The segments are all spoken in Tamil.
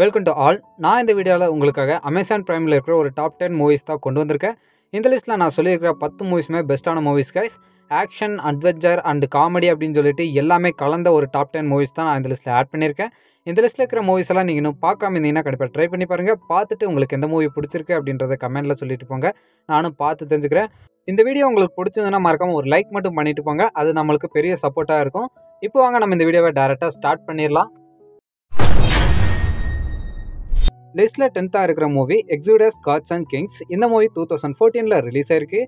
Welcome to all. நான் இந்த வீடியோவில் உங்களுக்காக அமேசான் பிரைமில் இருக்கிற ஒரு டாப் 10 மூவிஸ் தான் கொண்டு வந்திருக்கேன். இந்த லிஸ்ட்டில் நான் சொல்லியிருக்கிற 10 மூவிஸுமே பெஸ்ட்டான movies guys. Action, adventure and comedy அப்படின்னு சொல்லிட்டு எல்லாமே கலந்த ஒரு டாப் 10 மூவிஸ் தான் நான் இந்த லிஸ்ட்டில் ஆட் பண்ணியிருக்கேன். இந்த லிஸ்ட்டில் இருக்கிற மூவிஸ் எல்லாம் நீங்கள் இன்னும் பார்க்காம இருந்தீங்கன்னா கண்டிப்பாக ட்ரை பண்ணி பாருங்கள். பார்த்துட்டு உங்களுக்கு எந்த மூவி பிடிச்சிருக்கு அப்படின்றத கமெண்ட்டில் சொல்லிட்டு போங்க. நானும் பார்த்து தெரிஞ்சுக்கிறேன். இந்த வீடியோ உங்களுக்கு பிடிச்சதுன்னா மறக்காமல் ஒரு லைக் மட்டும் பண்ணிட்டு போங்க. அது நம்மளுக்கு பெரிய சப்போர்ட்டாக இருக்கும். இப்போ வாங்க நம்ம இந்த வீடியோவை டேரெக்டாக ஸ்டார்ட் பண்ணிடலாம். லிஸ்ட்டில் 10th இருக்கிற movie Exodus Gods and Kings. இந்த மூவி 2014 ரிலீஸ் ஆயிருக்கு.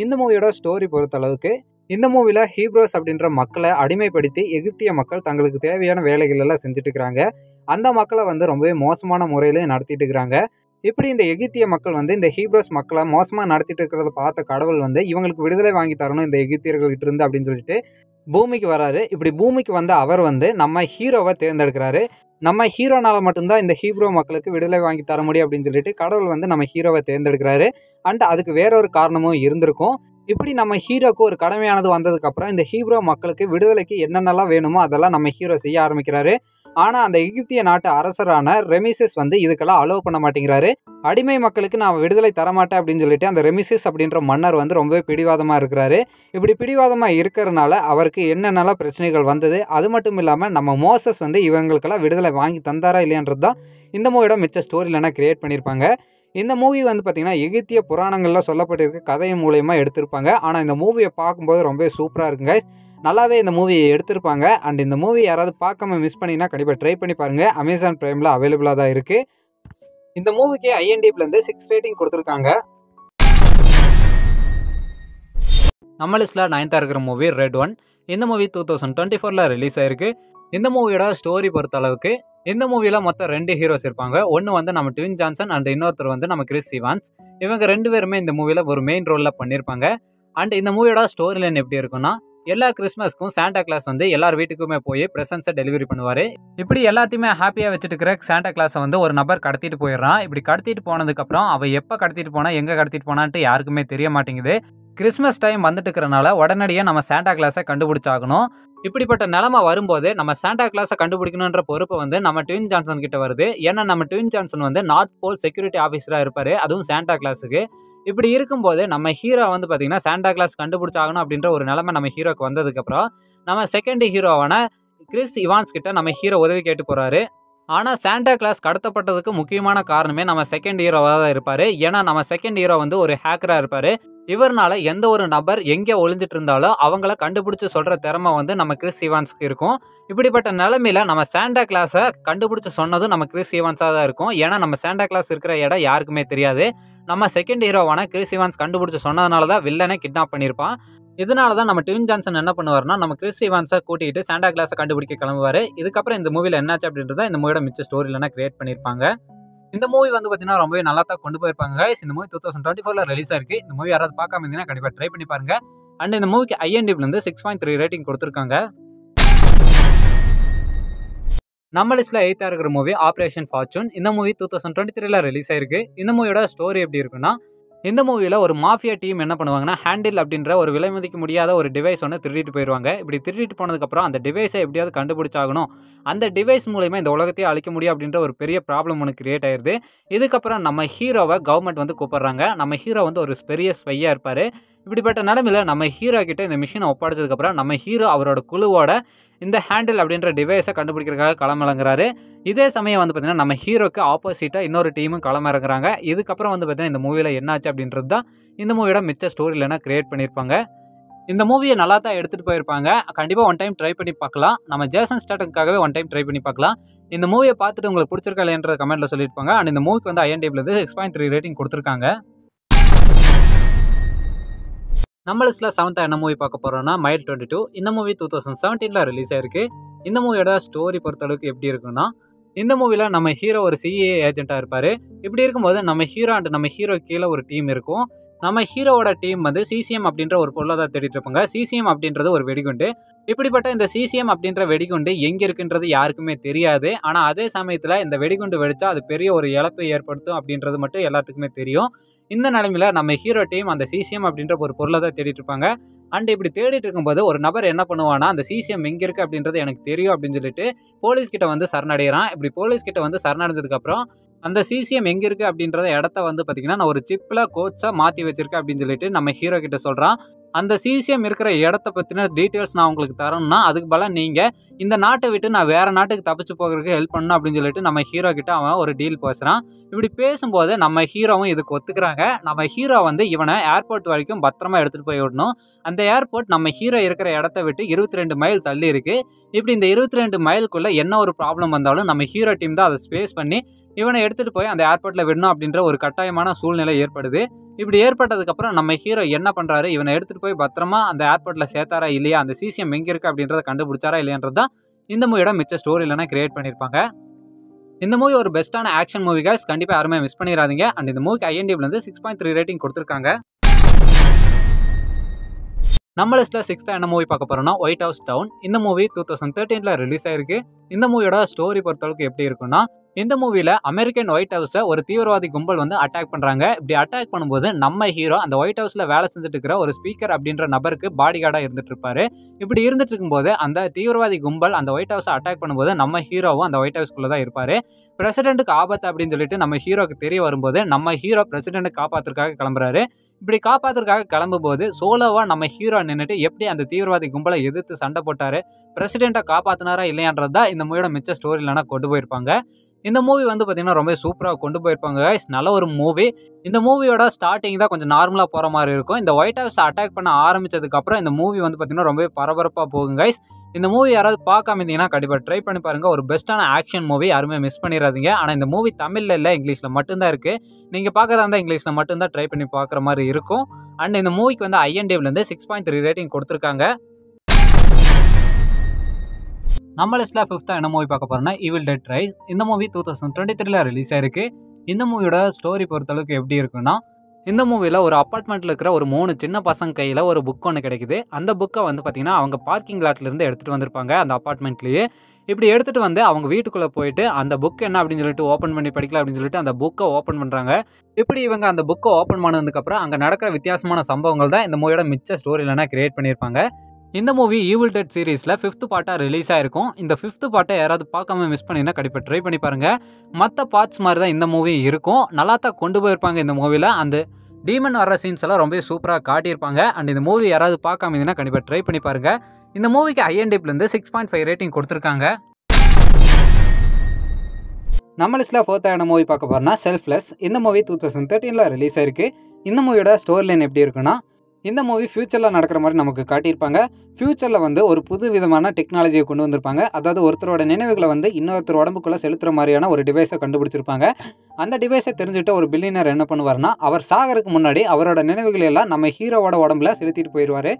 இந்த மூவியோட ஸ்டோரி பொறுத்த அளவுக்கு இந்த மூவியில் ஹீப்ரோஸ் அப்படின்ற மக்களை அடிமைப்படுத்தி எகிப்திய மக்கள் தங்களுக்கு தேவையான வேலைகள் எல்லாம் செஞ்சுட்டு இருக்கிறாங்க. அந்த மக்களை ரொம்பவே மோசமான முறையில் நடத்திட்டு இருக்கிறாங்க. இப்படி இந்த எகிப்திய மக்கள் இந்த ஹீப்ரோஸ் மக்களை மோசமாக நடத்திட்டு இருக்கிறத பார்த்த கடவுள் இவங்களுக்கு விடுதலை வாங்கி தரணும் இந்த எகிப்தியர்கள்கிட்ட இருந்து அப்படின்னு சொல்லிட்டு பூமிக்கு வராரு. இப்படி பூமிக்கு அவர் நம்ம ஹீரோவை தேர்ந்தெடுக்கிறாரு. நம்ம ஹீரோனால மட்டும்தான் இந்த ஹீப்ரோ மக்களுக்கு விடுதலை வாங்கி தர முடியும் அப்படின்னு சொல்லிட்டு கடவுள் நம்ம ஹீரோவை தேர்ந்தெடுக்கிறாரு. அண்ட் அதுக்கு வேற ஒரு காரணமும் இருந்திருக்கும். இப்படி நம்ம ஹீரோக்கு ஒரு கடமையானது வந்ததுக்கப்புறம் இந்த ஹீப்ரோ மக்களுக்கு விடுதலைக்கு என்னென்னலாம் வேணுமோ அதெல்லாம் நம்ம ஹீரோ செய்ய ஆரம்பிக்கிறாரு. ஆனால் அந்த எகிப்திய நாட்டு அரசரான ரெமிசஸ் இதுக்கெல்லாம் அலோவ் பண்ண மாட்டேங்கிறாரு. அடிமை மக்களுக்கு நான் விடுதலை தரமாட்டேன் அப்படின்னு சொல்லிட்டு அந்த ரெமிசஸ் அப்படின்ற மன்னர் ரொம்பவே பிடிவாதமாக இருக்கிறாரு. இப்படி பிடிவாதமாக இருக்கிறதுனால அவருக்கு என்னென்னலாம் பிரச்சனைகள் வந்தது, அது மட்டும் இல்லாமல் நம்ம மோசஸ் இவங்களுக்கெல்லாம் விடுதலை வாங்கி தந்தாரா இல்லையான்றது தான் இந்த மூவியோட மிச்ச ஸ்டோரியிலனா கிரியேட் பண்ணியிருப்பாங்க. இந்த மூவி பார்த்திங்கன்னா எகிப்திய புராணங்களில் சொல்லப்பட்டிருக்க கதையின் மூலயமா எடுத்திருப்பாங்க. ஆனால் இந்த மூவியை பார்க்கும்போது ரொம்பவே சூப்பராக இருக்குங்க. நல்லாவே இந்த மூவியை எடுத்திருப்பாங்க. அண்ட் இந்த மூவி யாராவது பார்க்காம மிஸ் பண்ணிங்கன்னா கண்டிப்பாக ட்ரை பண்ணி பாருங்கள். அமேசான் பிரைமில் அவைலபிளாக தான் இருக்குது. இந்த மூவிக்கு IMDbலேருந்து 6 ரேட்டிங் கொடுத்துருக்காங்க. நம்ம லிஸ்ட்டில் 9th இருக்கிற மூவி ரெட் ஒன். இந்த மூவி 2024 ரிலீஸ் ஆயிருக்கு. இந்த மூவியோட ஸ்டோரி பொறுத்த அளவுக்கு இந்த மூவியில் மொத்தம் 2 ஹீரோஸ் இருப்பாங்க. ஒன்று நம்ம ட்வின் ஜான்சன் அண்ட் இன்னொருத்தர் நம்ம கிறிஸ் இவான்ஸ். இவங்க 2 பேருமே இந்த மூவியில் ஒரு மெயின் ரோலில் பண்ணியிருப்பாங்க. அண்ட் இந்த மூவியோட ஸ்டோரி லைன் எப்படி இருக்குன்னா, எல்லா கிறிஸ்மஸ்க்கும் சாண்டா கிளாஸ் எல்லார் வீட்டுக்குமே போய் ப்ரெசன்ஸை டெலிவரி பண்ணுவார். இப்படி எல்லாத்தையுமே ஹாப்பியாக வச்சுட்டு இருக்கிற சாண்டா கிளாஸை ஒரு நபர் கடத்திட்டு போயிடுறான். இப்படி கடத்திட்டு போனதுக்கப்புறம் அவள் எப்போ கடத்திட்டு போனா எங்கே கடத்திட்டு போனான்ட்டு யாருக்குமே தெரிய மாட்டேங்குது. கிறிஸ்மஸ் டைம் வந்துட்டு இருக்கிறனால உடனடியாக நம்ம சாண்டா கிளாஸை கண்டுபிடிச்சாகணும். இப்படிப்பட்ட நிலைமை வரும்போது நம்ம சாண்டா கிளாஸை கண்டுபிடிக்கணுன்ற பொறுப்பு நம்ம ட்வின் ஜான்சன் கிட்ட வருது. ஏன்னா நம்ம Dwayne Johnson North Pole security ஆஃபீஸராக இருப்பார், அதுவும் சாண்டா கிளாஸுக்கு. இப்படி இருக்கும்போது நம்ம ஹீரோ பார்த்தீங்கன்னா சாண்டா கிளாஸ் கண்டுபிடிச்சாகணும் அப்படின்ற ஒரு நிலைமை நம்ம ஹீரோக்கு வந்ததுக்கப்புறம் நம்ம செகண்ட் ஹீரோவான கிறிஸ் இவான்ஸ் கிட்ட நம்ம ஹீரோ உதவி கேட்டு போகிறாரு. ஆனால் சாண்டா கிளாஸ் கடத்தப்பட்டதுக்கு முக்கியமான காரணமே நம்ம செகண்ட் ஹீரோவாக தான் இருப்பார். ஏன்னா நம்ம செகண்ட் ஹீரோ ஒரு ஹேக்கராக இருப்பார். இவர்னால எந்த ஒரு நபர் எங்கே ஒளிஞ்சிட்டு இருந்தாலும் அவங்கள கண்டுபிடிச்சி சொல்கிற திறமை நம்ம கிறிஸ் இவான்ஸ்க்கு இருக்கும். இப்படிப்பட்ட நிலைமையில் நம்ம சாண்டா கிளாஸை கண்டுபிடிச்சி சொன்னதும் நம்ம கிறிஸ் இவான்ஸாக தான் இருக்கும். ஏன்னா நம்ம சாண்டா கிளாஸ் இருக்கிற இடம் யாருக்குமே தெரியாது. நம்ம செகண்ட் ஹீரோவான கிறிஸ் இவான்ஸ் கண்டுபிடிச்சி சொன்னதுனால தான் வில்லனை கிட்னாப் பண்ணியிருப்பான். இதனால தான் நம்ம ட்வின் ஜான்சன் என்ன பண்ணுவார்னா நம்ம கிறிஸ் இவான்ஸை கூட்டிகிட்டு சாண்டா கிளாஸை கண்டுபிடிக்க கிளம்புவார். இதுக்கப்புறம் இந்த மூவியில் என்னாச்சு அப்படின்றத இந்த மூவியோட மிச்ச ஸ்டோரியிலனா கிரியேட் பண்ணியிருப்பாங்க. இந்த மூவி பார்த்தீங்கன்னா ரொம்பவே நல்லா தான் கொண்டு போயிருப்பாங்க. இந்த மூவி 2024 ரிலீஸ் ஆயிருக்கு. இந்த மூவி யாராவது பார்க்காம இருந்தீங்கன்னா கண்டிப்பாக ட்ரை பண்ணி பாருங்க. அண்ட் இந்த மூவிக்கு IMDbலேருந்து 6.3 ரேட்டிங் கொடுத்துருக்காங்க. நம்ம லிஸ்ட்டில் 8th இருக்கிற மூவி ஆப்ரேஷன் ஃபார்ச்சூன். இந்த மூவி 2023 ரிலீஸ் ஆயிருக்கு. இந்த மூவியோட ஸ்டோரி எப்படி இருக்குன்னா, இந்த மூவியில் ஒரு மாஃபியா டீம் என்ன பண்ணுவாங்கன்னா ஹேண்டில் அப்படின்ற ஒரு விலை மதிக்க முடியாத ஒரு டிவைஸ் திருடிட்டு போயிடுவாங்க. இப்படி திருடிட்டு போனதுக்கப்புறம் அந்த டிவைஸை எப்படியாவது கண்டுபிடிச்சாகணும், அந்த டிவைஸ் மூலமா இந்த உலகத்தையே அழிக்க முடியும் அப்படின்ற ஒரு பெரிய ப்ராப்ளம் கிரியேட் ஆயிடுது. இதுக்கப்புறம் நம்ம ஹீரோவை கவர்மெண்ட் கூப்பிடுறாங்க. நம்ம ஹீரோ ஒரு பெரிய ஸ்பையாக இருப்பார். இப்படிப்பட்ட நிலைமையில் நம்ம ஹீரோ கிட்ட இந்த மிஷினை ஒப்படைச்சதுக்கப்புறம் நம்ம ஹீரோ அவரோட குழுவோட இந்த ஹேண்டில் அப்படின்ற டிவைஸை கண்டுபிடிக்கிறதுக்காக களமிறங்குறாரு. இதே சமயம் பார்த்தீங்கன்னா நம்ம ஹீரோக்கு ஆப்போசிட்டாக இன்னொரு டீமும் களமிறங்குறாங்க. இதுக்கப்புறம் பார்த்தீங்கன்னா இந்த மூவியில் என்னாச்சு அப்படின்றது தான் இந்த மூவியோட மிச்ச ஸ்டோரியிலனா கிரியேட் பண்ணியிருப்பாங்க. இந்த மூவியை நல்லா தான் எடுத்துகிட்டு போயிருப்பாங்க. கண்டிப்பாக ஒன் டைம் ட்ரை பண்ணி பார்க்கலாம். நம்ம ஜேசன் ஸ்டாட்டம்காகவே ஒன் டைம் ட்ரை பண்ணி பார்க்கலாம். இந்த மூவியை பார்த்துட்டு உங்களுக்கு பிடிச்சிருக்கா இல்லையன்ற கமெண்ட்டில் சொல்லியிருப்பாங்க. அண்ட் இந்த மூவிக்கு IMDbலேருந்து 6.3 ரேட்டிங் கொடுத்துருக்காங்க. நம்ம லிஸ்ட்டில் 7th என்ன மூவி பார்க்க போகிறோம்னா மைல் 22. இந்த மூவி 2017 ரிலீஸ் ஆயிருக்கு. இந்த மூவியோட ஸ்டோரி பொறுத்தளவுக்கு எப்படி இருக்குன்னா, இந்த மூவியில் நம்ம ஹீரோ ஒரு CIA ஏஜென்ட்டாக இருப்பார். இப்படி இருக்கும்போது நம்ம ஹீரோ அண்ட் நம்ம ஹீரோ கீழே ஒரு டீம் இருக்கும். நம்ம ஹீரோவோட டீம் CCM அப்படின்ற ஒரு பொருளை தான் தேடிட்டு இருப்பாங்க. CCM அப்படின்றது ஒரு வெடிகுண்டு. இப்படிப்பட்ட இந்த CCM அப்படின்ற வெடிகுண்டு எங்கே இருக்குன்றது யாருக்குமே தெரியாது. ஆனால் அதே சமயத்தில் இந்த வெடிகுண்டு வெடிச்சா அது பெரிய ஒரு இழப்பை ஏற்படுத்தும் அப்படின்றது மட்டும் எல்லாத்துக்குமே தெரியும். இந்த நிலைமையில் நம்ம ஹீரோ டீம் அந்த CCM அப்படின்ற ஒரு பொருளை தான் தேடிட்டு இருப்பாங்க. அண்ட் இப்படி தேடிட்டு இருக்கும்போது ஒரு நபர் என்ன பண்ணுவானா, அந்த சிசிஎம் எங்கே இருக்குது அப்படின்றது எனக்கு தெரியும் அப்படின்னு சொல்லிட்டு போலீஸ்கிட்ட வந்து சரணடைகிறான். இப்படி போலீஸ்கிட்ட வந்து சரணடைஞ்சதுக்கப்புறம் அந்த சிசிஎம் எங்கே இருக்குது அப்படின்றத இடத்த வந்து பார்த்திங்கன்னா நான் ஒரு சிப்பில் கோட்ஸாக மாற்றி வச்சுருக்கேன் அப்படின்னு சொல்லிட்டு நம்ம ஹீரோ கிட்ட சொல்கிறான். அந்த சிசிஎம் இருக்கிற இடத்த பற்றின டீட்டெயில்ஸ் நான் உங்களுக்கு தரணும்னா அதுக்கு பதிலாக நீங்கள் இந்த நாட்டை விட்டு நான் வேறு நாட்டுக்கு தப்பிச்சு போகிறதுக்கு ஹெல்ப் பண்ணணும் அப்படின்னு சொல்லிட்டு நம்ம ஹீரோ கிட்ட அவன் ஒரு டீல் பேசுகிறான். இப்படி பேசும்போது நம்ம ஹீரோவும் இதுக்கு ஒத்துக்கிறாங்க. நம்ம ஹீரோ வந்து இவனை ஏர்போர்ட் வரைக்கும் பத்திரமா எடுத்துகிட்டு போய் விடணும். அந்த ஏர்போர்ட் நம்ம ஹீரோ இருக்கிற இடத்த விட்டு 22 மைல் தள்ளி இருக்குது. இப்படி இந்த 22 மைலுக்குள்ளே என்ன ஒரு ப்ராப்ளம் வந்தாலும் நம்ம ஹீரோ டீம் தான் அதை ஸ்பேஸ் பண்ணி இவனை எடுத்துகிட்டு போய் அந்த ஏர்போர்ட்டில் விடணும் அப்படின்ற ஒரு கட்டாயமான சூழ்நிலை ஏற்படுது. இப்படி ஏற்பட்டதுக்கப்புறம் நம்ம ஹீரோ என்ன பண்ணுறாரு, இவனை எடுத்துகிட்டு போய் பத்திரமா அந்த ஏர்போர்ட்டில் சேர்த்தாரா இல்லையா, அந்த சிசிஎம் எங்கே இருக்குது அப்படின்றத கண்டுபிடிச்சாரா இல்லையான்றது தான் இந்த மூவியோட மிச்ச ஸ்டோரி இல்லைனா கிரியேட் பண்ணியிருப்பாங்க. இந்த மூவி ஒரு பெஸ்ட்டான ஆக்ஷன் மூவி கைஸ், கண்டிப்பாக யாருமே மிஸ் பண்ணிடாதீங்க. அண்ட் இந்த மூவிக்கு IMDbலேருந்து 6.3 ரேட்டிங் கொடுத்துருக்காங்க. நம்ம லிஸ்ட்டில் 6th என்ன மூவி பார்க்க போகிறோம்னா ஒயிட் ஹவுஸ் டவுன். இந்த மூவி 2013 ரிலீஸ் ஆயிருக்கு. இந்த மூவியோட ஸ்டோரி பொறுத்தளவுக்கு எப்படி இருக்குன்னா, இந்த மூவியில் அமெரிக்கன் ஒயிட் ஹவுஸை ஒரு தீவிரவாதி கும்பல் வந்து அட்டாக் பண்ணுறாங்க. இப்படி அட்டாக் பண்ணும்போது நம்ம ஹீரோ அந்த ஒயிட் ஹவுஸில் வேலை செஞ்சுட்டு இருக்கிற ஒரு ஸ்பீக்கர் அப்படின்ற நபருக்கு பாடி கார்டாக இருந்துட்டு இருப்பாரு. இப்படி இருந்துட்டு இருக்கும்போது அந்த தீவிரவாதி கும்பல் அந்த ஒயிட் ஹவுஸை அட்டாக் பண்ணும்போது நம்ம ஹீரோவும் அந்த ஒயிட் ஹவுஸ்க்குள்ளே தான் இருப்பார். பிரசிடென்ட்டுக்கு ஆபத்து அப்படின்னு சொல்லிட்டு நம்ம ஹீரோக்கு தெரிய வரும்போது நம்ம ஹீரோ பிரசிடென்ட்டை காப்பாற்றுறதுக்காக கிளம்புறாரு. இப்படி காப்பாற்றுறதுக்காக கிளம்பும்போது சோலோவாக நம்ம ஹீரோ நின்றுட்டு எப்படி அந்த தீவிரவாதி கும்பலை எதிர்த்து சண்டை போட்டார், பிரசிடென்ட்டை காப்பாற்றினாரா இல்லையான்றது தான் இந்த மூவியோட மிச்ச ஸ்டோரி இல்லைனா கொண்டு போயிருப்பாங்க. இந்த மூவி வந்து பார்த்திங்கன்னா ரொம்ப சூப்பராக கொண்டு போயிருப்பாங்க கைஸ். நல்ல ஒரு மூவி. இந்த மூவியோட ஸ்டார்டிங் தான் கொஞ்சம் நார்மலாக போகிற மாதிரி இருக்கும். இந்த ஒயிட் ஹவுஸ் அட்டாக் பண்ண ஆரம்பித்ததுக்கப்புறம் இந்த மூவி வந்து பார்த்திங்கன்னா ரொம்ப பரபரப்பாக போகும் கைஸ். இந்த மூவி யாராவது பார்க்காம இருந்தீங்கன்னா கண்டிப்பாக ட்ரை பண்ணி பாருங்கள். ஒரு பெஸ்ட்டான ஆக்ஷன் மூவி, யாருமே மிஸ் பண்ணிடாதீங்க. ஆனால் இந்த மூவி தமிழில் இல்லை, இங்கிலீஷில் மட்டும்தான் இருக்குது. நீங்கள் பார்க்குறதா இருந்தால் இங்கிலீஷில் மட்டும்தான் ட்ரை பண்ணி பார்க்குற மாதிரி இருக்கும். அண்ட் இந்த மூவிக்கு வந்து IMDbலேருந்து 6.3 ரேட்டிங் கொடுத்துருக்காங்க. நம்ம லிஸ்ட்டில் 5th என்ன மூவி பார்க்க போகிறோம்னா ஈவில் டெட் ரைஸ். இந்த மூவி 2023 ரிலீஸ் ஆயிருக்கு. இந்த மூவியோட ஸ்டோரி பொறுத்தளவுக்கு எப்படி இருக்குன்னா, இந்த மூவியில் ஒரு அப்பார்ட்மெண்ட்டில் இருக்கிற ஒரு 3 சின்ன பசங்க கையில் ஒரு புக் ஒன்று கிடைக்குது. அந்த புக்கை வந்து பார்த்திங்கன்னா அவங்க பார்க்கிங் லாட்லேருந்து எடுத்துகிட்டு வந்திருப்பாங்க அந்த அப்பார்ட்மெண்ட்லேயே. இப்படி எடுத்துகிட்டு வந்து அவங்க வீட்டுக்குள்ளே போயிட்டு அந்த புக் என்ன அப்படின்னு சொல்லிட்டு ஓப்பன் பண்ணி படிக்கலாம் அப்படின்னு சொல்லிட்டு அந்த புக்கை ஓப்பன் பண்ணுறாங்க. இப்படி இவங்க அந்த புக்கை ஓப்பன் பண்ணதுக்கப்புறம் அங்கே நடக்கிற வித்தியாசமான சம்பவங்கள் தான் இந்த மூவியோட மிச்ச ஸ்டோரி இல்லைனா கிரியேட் பண்ணியிருப்பாங்க. இந்த மூவி ஈவில் டெட் சீரீஸில் 5th பார்ட்டாக ரிலீஸ் ஆயிருக்கும். இந்த 5th பார்ட்டை யாராவது பார்க்காம மிஸ் பண்ணினா கண்டிப்பாக ட்ரை பண்ணி பாருங்கள். மற்ற பார்ட்ஸ் மாதிரி தான் இந்த மூவி இருக்கும். நல்லா தான் கொண்டு போயிருப்பாங்க. இந்த மூவியில் அந்த டீமன் வர்ற சீன்ஸ் எல்லாம் ரொம்ப சூப்பராக காட்டியிருப்பாங்க. அண்ட் இந்த மூவி யாராவது பார்க்காம இருந்தீங்கன்னா கண்டிப்பாக ட்ரை பண்ணி பாருங்கள். இந்த மூவிக்கு IMDbலேருந்து 6.5 ரேட்டிங் கொடுத்துருக்காங்க. நம்ம லிஸ்ட்டில் 4th மூவி பார்க்க போகிறோம்னா செல்ஃப்லெஸ். இந்த மூவி 2013 ரிலீஸ் ஆயிருக்கு. இந்த மூவியோட ஸ்டோரி லைன் எப்படி இருக்குன்னா, இந்த மூவி ஃபியூச்சரில் நடக்கிற மாதிரி நமக்கு காட்டியிருப்பாங்க. ஃபியூச்சரில் வந்து ஒரு புது விதமான டெக்னாலஜியை கொண்டு வந்திருப்பாங்க. அதாவது ஒருத்தரோட நினைவுகளை வந்து இன்னொருத்தர் உடம்புக்குள்ளே செலுத்துகிற மாதிரியான ஒரு டிவைஸை கண்டுபிடிச்சிருப்பாங்க. அந்த டிவைஸை தெரிஞ்சுட்டு ஒரு பில்லியனர் என்ன பண்ணுவார்னா, அவர் சாகிறதுக்கு முன்னாடி அவரோட நினைவுகளை எல்லாம் நம்ம ஹீரோவோட உடம்புல செலுத்திட்டு போயிடுவார்.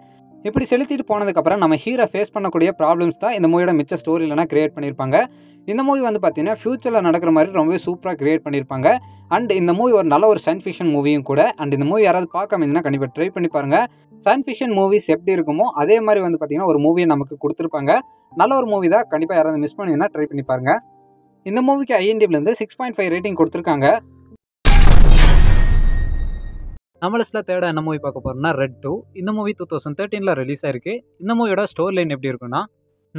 இப்படி செலுத்திட்டு போனதுக்கப்புறம் நம்ம ஹீரோ ஃபேஸ் பண்ணக்கூடிய ப்ராப்ளம்ஸ் தான் இந்த மூவியோட மிச்ச ஸ்டோரி இல்லைனா கிரியேட் பண்ணியிருப்பாங்க. இந்த மூவி வந்து பார்த்தீங்கன்னா ஃபியூச்சரில் நடக்கிற மாதிரி ரொம்பவே சூப்பராக கிரியேட் பண்ணியிருப்பாங்க. அண்ட் இந்த மூவி ஒரு நல்ல ஒரு சயின்ஸ் ஃபிக்ஷன் மூவியும் கூட. அண்ட் இந்த மூவி யாராவது பார்க்காம இருந்தீங்கன்னா கண்டிப்பாக ட்ரை பண்ணி பாருங்கள். சயின்ஸ் ஃபிக்ஷன் மூவிஸ் எப்படி இருக்குமோ அதே மாதிரி வந்து பார்த்தீங்கன்னா ஒரு மூவியை நமக்கு கொடுத்துருப்பாங்க. நல்ல ஒரு மூவி தான். கண்டிப்பாக யாராவது மிஸ் பண்ணிங்கன்னா ட்ரை பண்ணி பாருங்கள். இந்த மூவிக்கு IMDbலேருந்து 6.5 ரேட்டிங் கொடுத்துருக்காங்க. நம்ம லிஸ்ட்டில் 3rd என்ன மூவி பார்க்க போகிறோம்னா ரெட் 2. இந்த மூவி 2013 ரிலீஸ் ஆயிருக்கு. இந்த மூவியோட ஸ்டோரி லைன் எப்படி இருக்குன்னா,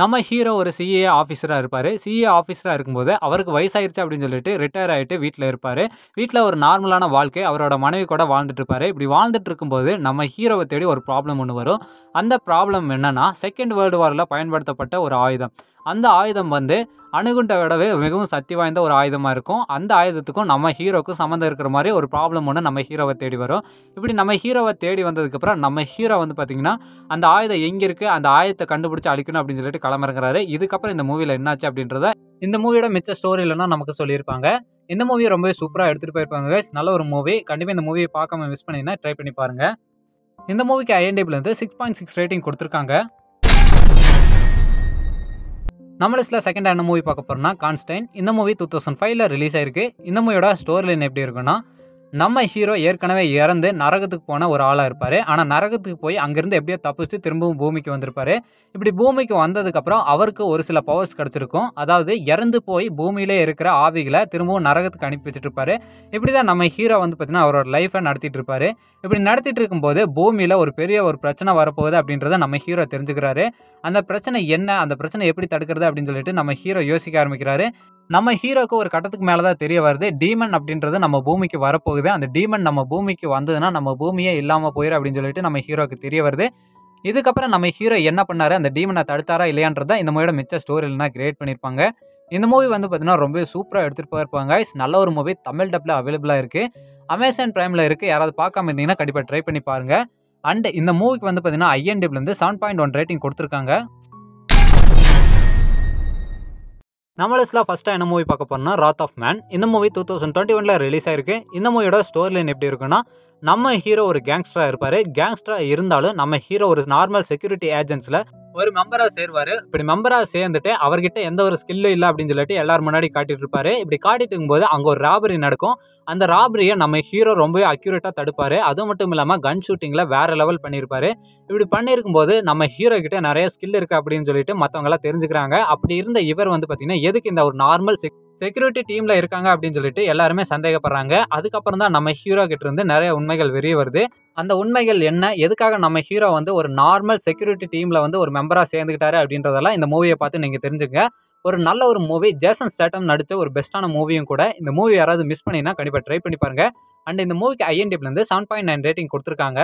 நம்ம ஹீரோ ஒரு CA ஆஃபீஸராக இருப்பார். CA ஆஃபீஸராக இருக்கும்போது அவருக்கு வயசாயிருச்சு அப்படின்னு சொல்லிட்டு ரிட்டையர் ஆகிட்டு வீட்டில் இருப்பார். வீட்டில் ஒரு நார்மலான வாழ்க்கை அவரோட மனைவி கூட வாழ்ந்துட்டு இருப்பார். இப்படி வாழ்ந்துட்டு இருக்கும்போது நம்ம ஹீரோவை தேடி ஒரு ப்ராப்ளம் ஒன்று வரும். அந்த ப்ராப்ளம் என்னன்னா, 2nd வேர்ல்டு வாரில் பயன்படுத்தப்பட்ட ஒரு ஆயுதம். அந்த ஆயுதம் வந்து அணுகுண்டை விடவே மிகவும் சக்தி வாய்ந்த ஒரு ஆயுதமாக இருக்கும். அந்த ஆயுதத்துக்கும் நம்ம ஹீரோக்கும் சம்மந்தம் இருக்கிற மாதிரி ஒரு ப்ராப்ளம் ஒன்று நம்ம ஹீரோவை தேடி வரும். இப்படி நம்ம ஹீரோவை தேடி வந்ததுக்கப்புறம் நம்ம ஹீரோ வந்து பார்த்திங்கன்னா அந்த ஆயுதம் எங்கே இருக்குது, அந்த ஆயுதத்தை கண்டுபிடிச்சி அழிக்கணும் அப்படின்னு சொல்லிட்டு கிளம்புறாரு. இதுக்கப்புறம் இந்த மூவியில் என்னாச்சு அப்படின்றத இந்த மூவியோட மிச்ச ஸ்டோரி இல்லைன்னா நமக்கு சொல்லியிருப்பாங்க. இந்த மூவியை ரொம்பவே சூப்பராக எடுத்துகிட்டு போயிருப்பாங்க. நல்ல ஒரு மூவி. கண்டிப்பாக இந்த மூவியை பார்க்காம மிஸ் பண்ணிங்கன்னா ட்ரை பண்ணி பாருங்கள். இந்த மூவிக்கு IMDbலேருந்து 6.6 ரேட்டிங் கொடுத்துருக்காங்க. நம்ம லிஸ்ட்டில் 2nd என்ன மூவி பார்க்க போகிறோம்னா கான்ஸ்டைன். இந்த மூவி 2005 ரிலீஸ் ஆயிருக்கு. இந்த மூவியோட ஸ்டோரி லைன் எப்படி இருக்குன்னா, நம்ம ஹீரோ ஏற்கனவே இறந்து நரகத்துக்கு போன ஒரு ஆளாக இருப்பார். ஆனால் நரகத்துக்கு போய் அங்கேருந்து எப்படியோ தப்பிச்சு திரும்பவும் பூமிக்கு வந்திருப்பாரு. இப்படி பூமிக்கு வந்ததுக்கப்புறம் அவருக்கு ஒரு சில பவர்ஸ் கிடச்சிருக்கும். அதாவது இறந்து போய் பூமியிலே இருக்கிற ஆவிகளை திரும்பவும் நரகத்துக்கு அனுப்பி வச்சுட்டு இருப்பாரு. இப்படி தான் நம்ம ஹீரோ வந்து பார்த்தீங்கன்னா அவரோட லைஃப்பை நடத்திட்டு இருப்பாரு. இப்படி நடத்திட்டு இருக்கும்போது பூமியில் ஒரு பெரிய ஒரு பிரச்சனை வரப்போகுது அப்படின்றத நம்ம ஹீரோ தெரிஞ்சுக்கிறாரு. அந்த பிரச்சனை என்ன, அந்த பிரச்சனை எப்படி தடுக்கிறது அப்படின்னு சொல்லிட்டு நம்ம ஹீரோ யோசிக்க ஆரம்பிக்கிறாரு. நம்ம ஹீரோக்கு ஒரு கட்டத்துக்கு மேலே தான் தெரிய வருது, டீமன் அப்படின்றது நம்ம பூமிக்கு வரப்போகுது. அந்த டீமன் நம்ம பூமிக்கு வந்ததுன்னா நம்ம பூமியே இல்லாமல் போயிடும் அப்படின்னு சொல்லிட்டு நம்ம ஹீரோக்கு தெரிய வருது. இதுக்கப்புறம் நம்ம ஹீரோ என்ன பண்ணாரு, அந்த டீமனை தடுத்தாரா இல்லையான்றதை இந்த மூவியோட மிச்ச ஸ்டோரியில்னா கிரியேட் பண்ணியிருப்பாங்க. இந்த மூவி வந்து பார்த்தீங்கன்னா ரொம்ப சூப்பராக எடுத்துகிட்டு போயிருப்பாங்க. நல்ல ஒரு மூவி தமிழ் டப்பில் அவைலபிளாக இருக்குது. அமேசான் பிரைமில் இருக்குது. யாராவது பார்க்காம இருந்தீங்கன்னா கண்டிப்பாக ட்ரை பண்ணி பாருங்கள். அண்ட் இந்த மூவிக்கு வந்து பார்த்தீங்கன்னா IMDbலேருந்து 7.1 ரேட்டிங் கொடுத்துருக்காங்க. நம்ம லிஸ்ட்டில் ஃபஸ்ட்டாக என்ன மூவி பார்க்க போறோம்னா ராத் ஆஃப் மேன். இந்த மூவி 2021 ரிலீஸ் ஆயிருக்கு. இந்த மூவியோட ஸ்டோரி லைன் எப்படி இருக்குன்னா, நம்ம ஹீரோ ஒரு கேங்ஸ்டராக இருப்பார். கேங்ஸ்டராக இருந்தாலும் நம்ம ஹீரோ ஒரு நார்மல் செக்யூரிட்டி ஏஜென்ட்ஸில் ஒரு மெம்பராக சேருவார். இப்படி மெம்பராக சேர்ந்துட்டு அவர்கிட்ட எந்த ஒரு ஸ்கில்லும் இல்லை அப்படின்னு சொல்லிட்டு எல்லாரும் முன்னாடி காட்டிட்டு இருப்பாரு. இப்படி காட்டிட்டு இருக்கும்போது அங்கே ஒரு ராபரி நடக்கும். அந்த ராபரியை நம்ம ஹீரோ ரொம்பவே அக்யூரேட்டாக தடுப்பார். அது மட்டும் இல்லாமல் கன் ஷூட்டிங்கில் வேறு லெவல் பண்ணியிருப்பாரு. இப்படி பண்ணியிருக்கும்போது நம்ம ஹீரோ கிட்ட நிறைய ஸ்கில் இருக்குது அப்படின்னு சொல்லிட்டு மற்றவங்களாம் தெரிஞ்சுக்கிறாங்க. அப்படி இருந்த இவர் வந்து பார்த்தீங்கன்னா எதுக்கு இந்த ஒரு நார்மல் செக்யூரிட்டி டீமில் இருக்காங்க அப்படின்னு சொல்லிட்டு எல்லாருமே சந்தேகப்படுறாங்க. அதுக்கப்புறம் தான் நம்ம ஹீரோ கிட்ட இருந்து நிறைய உண்மைகள் வெளியே வருது. அந்த உண்மைகள் என்ன, எதுக்காக நம்ம ஹீரோ வந்து ஒரு நார்மல் செக்யூரிட்டி டீமில் வந்து ஒரு மெம்பராக சேர்ந்துக்கிட்டாரு அப்படின்றதெல்லாம் இந்த மூவியை பார்த்து நீங்கள் தெரிஞ்சுங்க. ஒரு நல்ல ஒரு மூவி, ஜேசன் ஸ்டேட்டம் நடித்த ஒரு பெஸ்ட்டான மூவியும் கூட. இந்த மூவி யாராவது மிஸ் பண்ணினா கண்டிப்பாக ட்ரை பண்ணி பாருங்கள். அண்ட் இந்த மூவிக்கு IMDbலேருந்து 7.9 ரேட்டிங் கொடுத்துருக்காங்க.